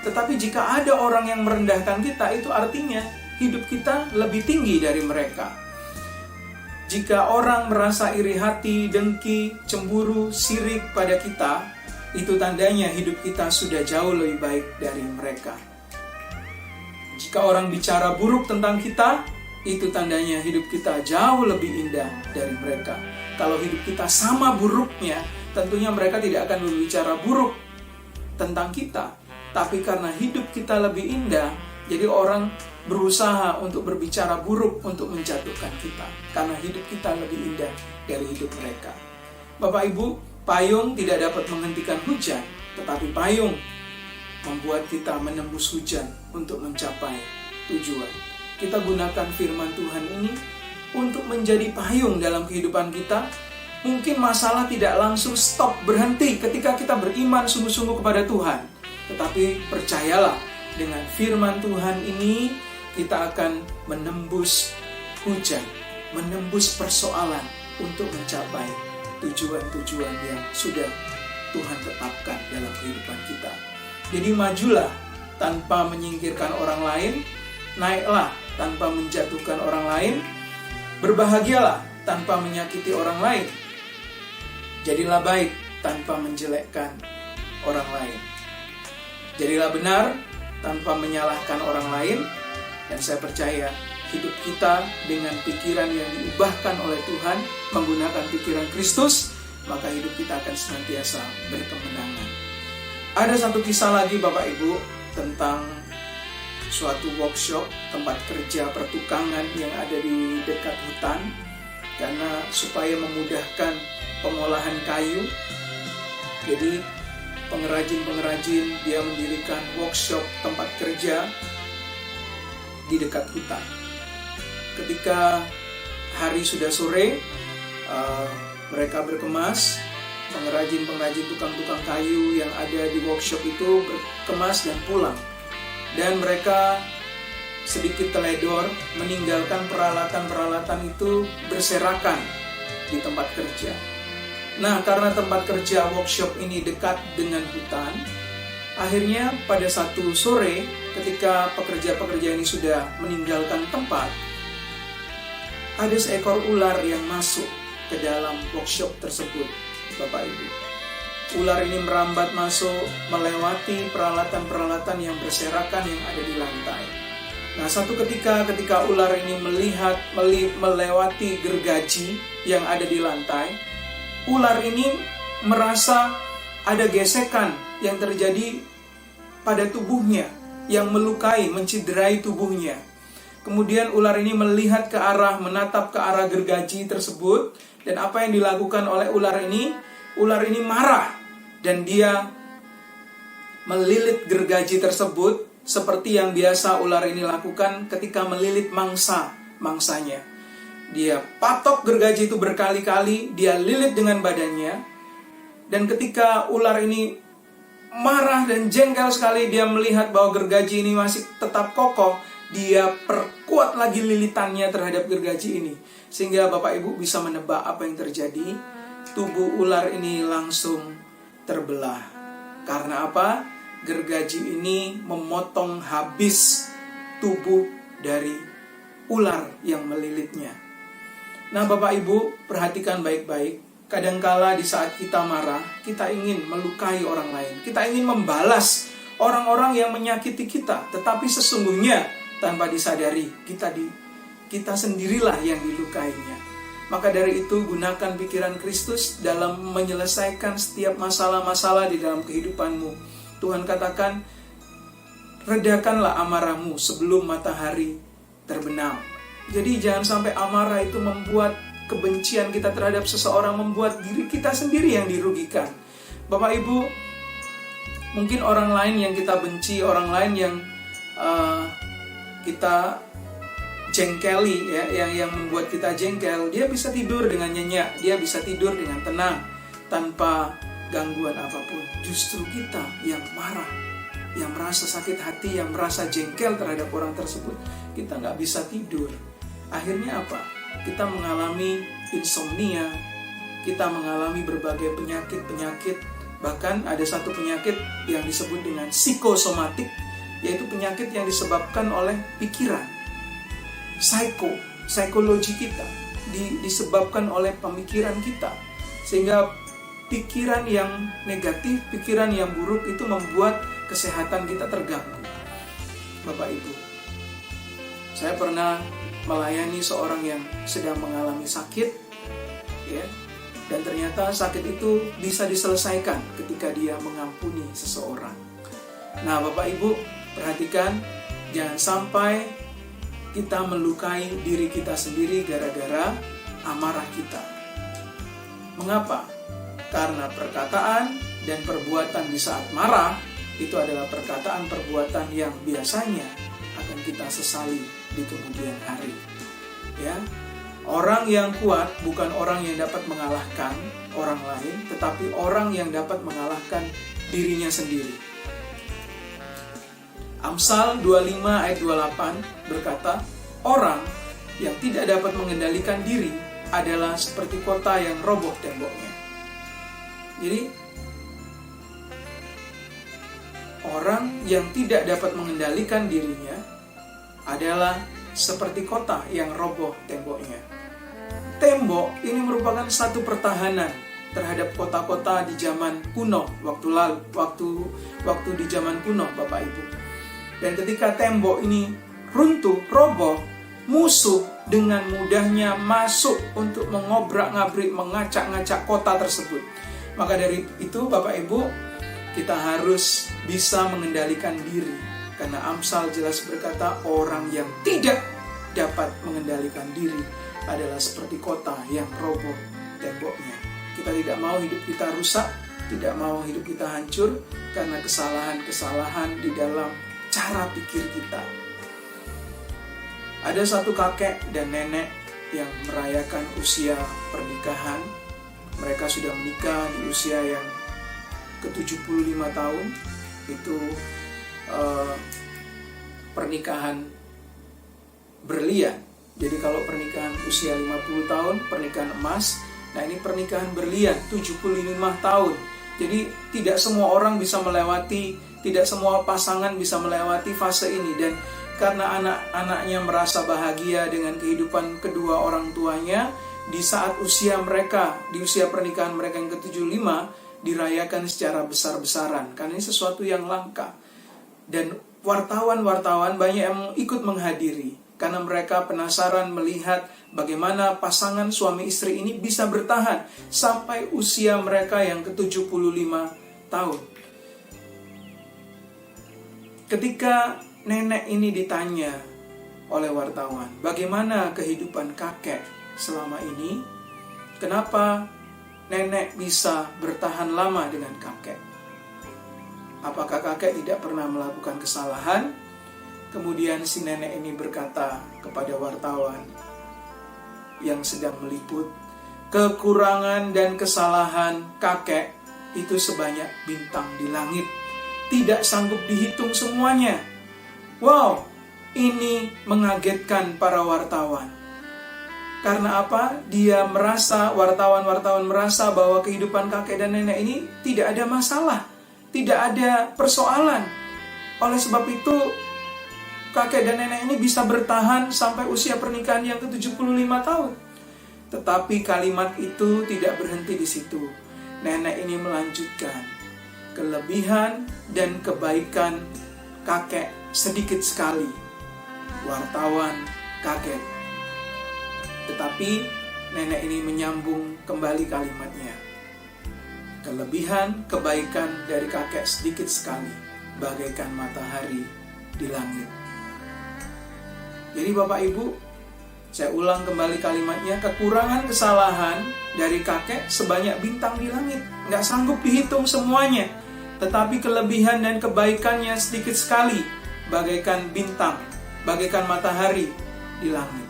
Tetapi jika ada orang yang merendahkan kita, itu artinya hidup kita lebih tinggi dari mereka. Jika orang merasa iri hati, dengki, cemburu, sirik pada kita, itu tandanya hidup kita sudah jauh lebih baik dari mereka. Jika orang bicara buruk tentang kita, itu tandanya hidup kita jauh lebih indah dari mereka. Kalau hidup kita sama buruknya, tentunya mereka tidak akan berbicara buruk tentang kita. Tapi karena hidup kita lebih indah, jadi orang berusaha untuk berbicara buruk untuk menjatuhkan kita, karena hidup kita lebih indah dari hidup mereka. Bapak Ibu, payung tidak dapat menghentikan hujan, tetapi payung membuat kita menembus hujan untuk mencapai tujuan. Kita gunakan firman Tuhan ini untuk menjadi payung dalam kehidupan kita. Mungkin masalah tidak langsung stop, berhenti ketika kita beriman sungguh-sungguh kepada Tuhan. Tetapi percayalah, dengan firman Tuhan ini kita akan menembus hujan, menembus persoalan untuk mencapai tujuan-tujuan yang sudah Tuhan tetapkan dalam kehidupan kita. Jadi majulah tanpa menyingkirkan orang lain, naiklah tanpa menjatuhkan orang lain, berbahagialah tanpa menyakiti orang lain, jadilah baik tanpa menjelekkan orang lain, jadilah benar tanpa menyalahkan orang lain. Dan saya percaya hidup kita dengan pikiran yang diubahkan oleh Tuhan, menggunakan pikiran Kristus, maka hidup kita akan senantiasa berkemenangan. Ada satu kisah lagi Bapak Ibu tentang suatu workshop, tempat kerja pertukangan yang ada di dekat hutan. Karena supaya memudahkan pengolahan kayu, jadi pengrajin-pengrajin dia mendirikan workshop tempat kerja di dekat hutan. Ketika hari sudah sore, mereka berkemas, pengrajin-pengrajin tukang-tukang kayu yang ada di workshop itu berkemas dan pulang. Dan mereka sedikit teledor meninggalkan peralatan-peralatan itu berserakan di tempat kerja. Nah, karena tempat kerja workshop ini dekat dengan hutan, akhirnya pada satu sore ketika pekerja-pekerja ini sudah meninggalkan tempat, ada seekor ular yang masuk ke dalam workshop tersebut, Bapak Ibu. Ular ini merambat masuk, melewati peralatan-peralatan yang berserakan yang ada di lantai. Nah, satu ketika ular ini melewati gergaji yang ada di lantai, ular ini merasa ada gesekan yang terjadi pada tubuhnya, yang melukai, mencederai tubuhnya. Kemudian ular ini melihat ke arah, menatap ke arah gergaji tersebut, dan apa yang dilakukan oleh ular ini? Ular ini marah, dan dia melilit gergaji tersebut, seperti yang biasa ular ini lakukan ketika melilit mangsanya. Dia patok gergaji itu berkali-kali, dia lilit dengan badannya. Dan ketika ular ini marah dan jengkel sekali, dia melihat bahwa gergaji ini masih tetap kokoh, dia perkuat lagi lilitannya terhadap gergaji ini. Sehingga Bapak Ibu bisa menebak apa yang terjadi. Tubuh ular ini langsung terbelah. Karena apa? Gergaji ini memotong habis tubuh dari ular yang melilitnya. Nah, Bapak Ibu, perhatikan baik-baik. Kadangkala di saat kita marah, kita ingin melukai orang lain. Kita ingin membalas orang-orang yang menyakiti kita. Tetapi sesungguhnya tanpa disadari, kita sendirilah yang dilukainya. Maka dari itu, gunakan pikiran Kristus dalam menyelesaikan setiap masalah-masalah di dalam kehidupanmu. Tuhan katakan, redakanlah amarahmu sebelum matahari terbenam. Jadi jangan sampai amarah itu membuat kebencian kita terhadap seseorang, membuat diri kita sendiri yang dirugikan. Bapak Ibu, mungkin orang lain yang kita benci, orang lain yang kita jengkeli, ya, yang membuat kita jengkel, dia bisa tidur dengan nyenyak, dia bisa tidur dengan tenang, tanpa gangguan apapun. Justru kita yang marah, yang merasa sakit hati, yang merasa jengkel terhadap orang tersebut, kita nggak bisa tidur. Akhirnya apa? Kita mengalami insomnia, kita mengalami berbagai penyakit-penyakit. Bahkan ada satu penyakit yang disebut dengan psikosomatik, yaitu penyakit yang disebabkan oleh pikiran. Psikologi kita disebabkan oleh pemikiran kita. Sehingga pikiran yang negatif, pikiran yang buruk itu membuat kesehatan kita terganggu. Bapak Ibu, saya pernah melayani seorang yang sedang mengalami sakit, ya, dan ternyata sakit itu bisa diselesaikan ketika dia mengampuni seseorang. Nah, Bapak Ibu, perhatikan, jangan sampai kita melukai diri kita sendiri gara-gara amarah kita. Mengapa? Karena perkataan dan perbuatan di saat marah itu adalah perkataan perbuatan yang biasanya akan kita sesali di kemudian hari. Ya, orang yang kuat bukan orang yang dapat mengalahkan orang lain, tetapi orang yang dapat mengalahkan dirinya sendiri. Amsal 25 ayat 28 berkata, orang yang tidak dapat mengendalikan diri adalah seperti kota yang roboh temboknya. Jadi, orang yang tidak dapat mengendalikan dirinya adalah seperti kota yang roboh temboknya. Tembok ini merupakan satu pertahanan terhadap kota-kota di zaman kuno, waktu di zaman kuno, Bapak Ibu. Dan ketika tembok ini runtuh, roboh, musuh dengan mudahnya masuk untuk mengobrak-ngabrik, mengacak-ngacak kota tersebut. Maka dari itu Bapak Ibu, kita harus bisa mengendalikan diri. Karena Amsal jelas berkata, orang yang tidak dapat mengendalikan diri adalah seperti kota yang roboh temboknya. Kita tidak mau hidup kita rusak, tidak mau hidup kita hancur karena kesalahan-kesalahan di dalam cara pikir kita. Ada satu kakek dan nenek yang merayakan usia pernikahan. Mereka sudah menikah di usia yang ke-75 tahun. Itu pernikahan berlian. Jadi kalau pernikahan usia 50 tahun, pernikahan emas. Nah, ini pernikahan berlian 75 tahun. Jadi tidak semua orang bisa melewati, tidak semua pasangan bisa melewati fase ini. Dan karena anak-anaknya merasa bahagia dengan kehidupan kedua orang tuanya, di saat usia mereka, di usia pernikahan mereka yang ke-75, dirayakan secara besar-besaran. Karena ini sesuatu yang langka. Dan wartawan-wartawan banyak yang ikut menghadiri. Karena mereka penasaran melihat bagaimana pasangan suami istri ini bisa bertahan sampai usia mereka yang ke-75 tahun. Ketika nenek ini ditanya oleh wartawan, bagaimana kehidupan kakek selama ini? Kenapa nenek bisa bertahan lama dengan kakek? Apakah kakek tidak pernah melakukan kesalahan? Kemudian si nenek ini berkata kepada wartawan yang sedang meliput, kekurangan dan kesalahan kakek itu sebanyak bintang di langit, tidak sanggup dihitung semuanya. Wow, ini mengagetkan para wartawan. Karena apa? Dia merasa, wartawan-wartawan merasa bahwa kehidupan kakek dan nenek ini tidak ada masalah, tidak ada persoalan. Oleh sebab itu, kakek dan nenek ini bisa bertahan sampai usia pernikahan yang ke-75 tahun. Tetapi kalimat itu tidak berhenti di situ. Nenek ini melanjutkan, kelebihan dan kebaikan kakek sedikit sekali. Wartawan kaget. Tetapi nenek ini menyambung kembali kalimatnya. Kelebihan kebaikan dari kakek sedikit sekali, bagaikan matahari di langit. Jadi Bapak Ibu, saya ulang kembali kalimatnya, kekurangan kesalahan dari kakek sebanyak bintang di langit. Nggak sanggup dihitung semuanya. Tetapi kelebihan dan kebaikannya sedikit sekali, bagaikan bintang, bagaikan matahari di langit.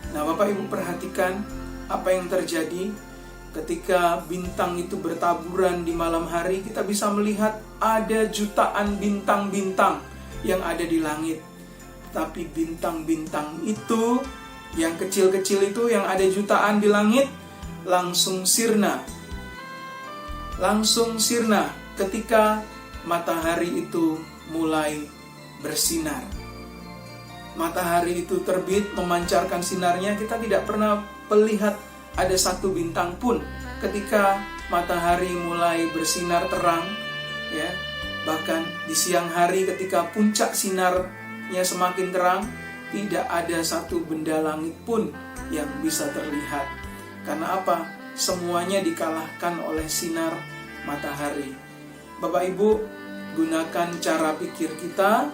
Nah Bapak Ibu perhatikan apa yang terjadi ketika bintang itu bertaburan di malam hari. Kita bisa melihat ada jutaan bintang-bintang yang ada di langit. Tapi bintang-bintang itu, yang kecil-kecil itu, yang ada jutaan di langit, langsung sirna. Langsung sirna ketika matahari itu mulai bersinar. Matahari itu terbit, memancarkan sinarnya, kita tidak pernah melihat ada satu bintang pun ketika matahari mulai bersinar terang, ya. Bahkan di siang hari ketika puncak sinarnya semakin terang, tidak ada satu benda langit pun yang bisa terlihat. Karena apa? Semuanya dikalahkan oleh sinar matahari. Bapak Ibu, gunakan cara pikir kita,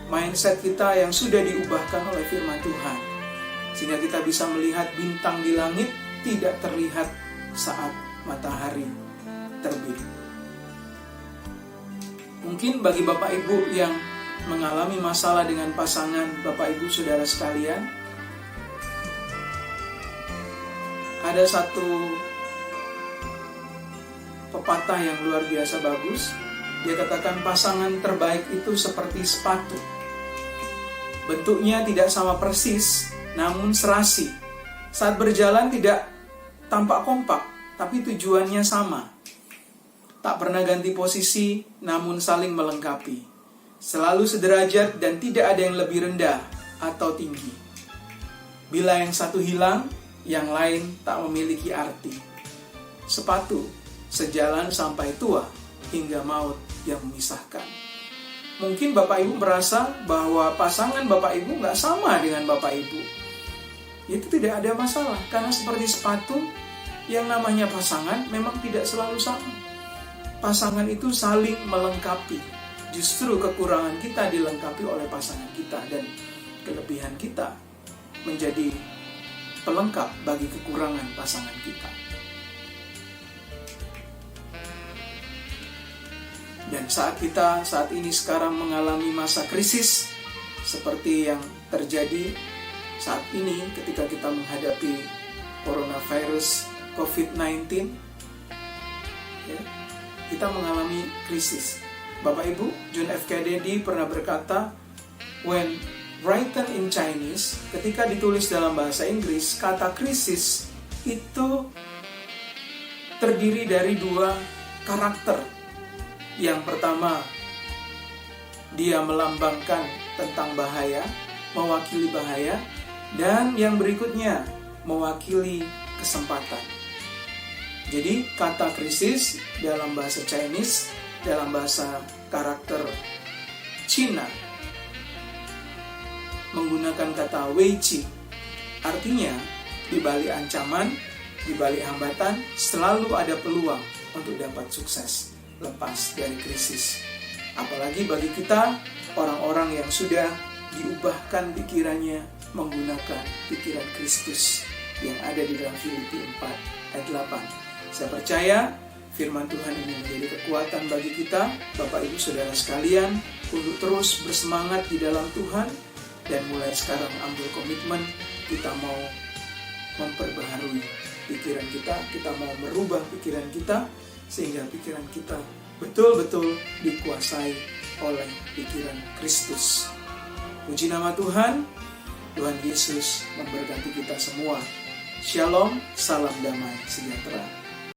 mindset kita yang sudah diubahkan oleh firman Tuhan, sehingga kita bisa melihat bintang di langit tidak terlihat saat matahari terbit. Mungkin bagi Bapak Ibu yang mengalami masalah dengan pasangan Bapak Ibu saudara sekalian, ada satu pepatah yang luar biasa bagus. Dia katakan pasangan terbaik itu seperti sepatu. Bentuknya tidak sama persis, namun serasi. Saat berjalan tidak tampak kompak, tapi tujuannya sama. Tak pernah ganti posisi, namun saling melengkapi. Selalu sederajat dan tidak ada yang lebih rendah atau tinggi. Bila yang satu hilang, yang lain tak memiliki arti. Sepatu, sejalan sampai tua, hingga maut yang memisahkan. Mungkin Bapak Ibu merasa bahwa pasangan Bapak Ibu nggak sama dengan Bapak Ibu. itu tidak ada masalah. Karena seperti sepatu, yang namanya pasangan memang tidak selalu sama. Pasangan itu saling melengkapi. Justru kekurangan kita dilengkapi oleh pasangan kita, dan kelebihan kita menjadi pelengkap bagi kekurangan pasangan kita. Dan saat kita saat ini sekarang mengalami masa krisis seperti yang terjadi saat ini ketika kita menghadapi coronavirus COVID-19, ya, kita mengalami krisis. Bapak Ibu, John F. Kennedy pernah berkata, when written in Chinese, ketika ditulis dalam bahasa Inggris, kata krisis itu terdiri dari dua karakter. Yang pertama, dia melambangkan tentang bahaya, mewakili bahaya, dan yang berikutnya mewakili kesempatan. Jadi kata krisis dalam bahasa Chinese, dalam bahasa karakter Cina, menggunakan kata weiqi. Artinya, di balik ancaman, di balik hambatan, selalu ada peluang untuk dapat sukses lepas dari krisis. Apalagi bagi kita, orang-orang yang sudah diubahkan pikirannya menggunakan pikiran Kristus yang ada di dalam Filipi 4 ayat 8. Saya percaya firman Tuhan ini menjadi kekuatan bagi kita, Bapak Ibu Saudara sekalian, untuk terus bersemangat di dalam Tuhan, dan mulai sekarang ambil komitmen kita mau memperbaharui pikiran kita mau merubah pikiran kita, sehingga pikiran kita betul-betul dikuasai oleh pikiran Kristus. Puji nama Tuhan. Tuhan Yesus memberkati kita semua. Shalom, salam damai sejahtera.